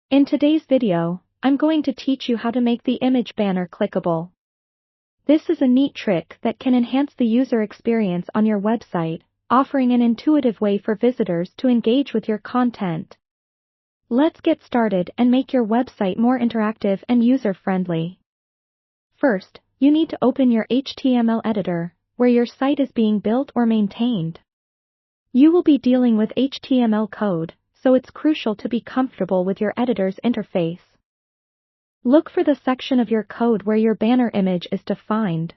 In today's video, I'm going to teach you how to make the image banner clickable. This is a neat trick that can enhance the user experience on your website, offering an intuitive way for visitors to engage with your content. Let's get started and make your website more interactive and user-friendly. First, you need to open your HTML editor, where your site is being built or maintained. You will be dealing with HTML code, so it's crucial to be comfortable with your editor's interface. Look for the section of your code where your banner image is defined.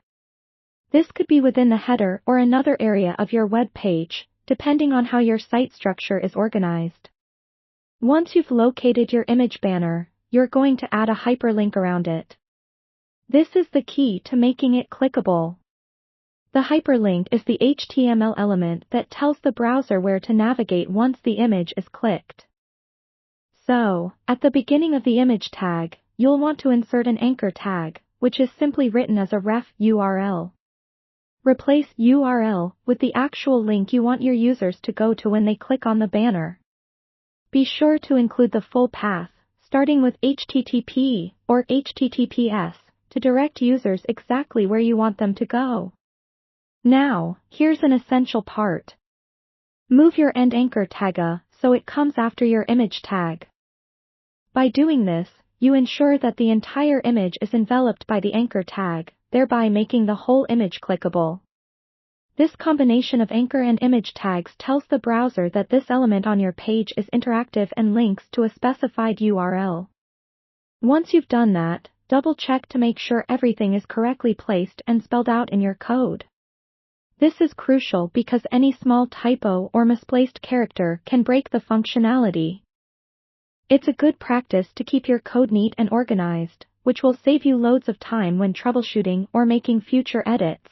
This could be within the header or another area of your web page, depending on how your site structure is organized. Once you've located your image banner, you're going to add a hyperlink around it. This is the key to making it clickable. The hyperlink is the HTML element that tells the browser where to navigate once the image is clicked. So, at the beginning of the image tag, you'll want to insert an anchor tag, which is simply written as a ref URL. Replace URL with the actual link you want your users to go to when they click on the banner. Be sure to include the full path, starting with HTTP or HTTPS, to direct users exactly where you want them to go. Now, here's an essential part. Move your end anchor tag so it comes after your image tag. By doing this, you ensure that the entire image is enveloped by the anchor tag, thereby making the whole image clickable. This combination of anchor and image tags tells the browser that this element on your page is interactive and links to a specified URL. Once you've done that, double-check to make sure everything is correctly placed and spelled out in your code. This is crucial because any small typo or misplaced character can break the functionality. It's a good practice to keep your code neat and organized, which will save you loads of time when troubleshooting or making future edits.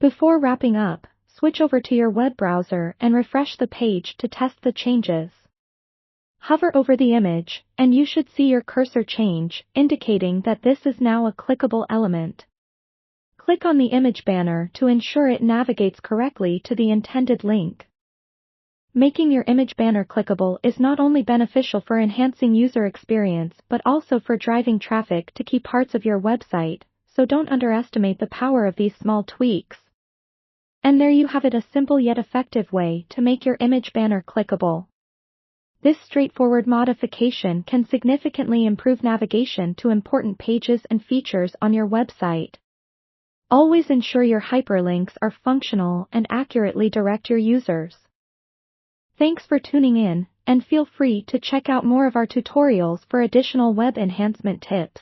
Before wrapping up, switch over to your web browser and refresh the page to test the changes. Hover over the image, and you should see your cursor change, indicating that this is now a clickable element. Click on the image banner to ensure it navigates correctly to the intended link. Making your image banner clickable is not only beneficial for enhancing user experience but also for driving traffic to key parts of your website, so don't underestimate the power of these small tweaks. And there you have it, a simple yet effective way to make your image banner clickable. This straightforward modification can significantly improve navigation to important pages and features on your website. Always ensure your hyperlinks are functional and accurately direct your users. Thanks for tuning in, and feel free to check out more of our tutorials for additional web enhancement tips.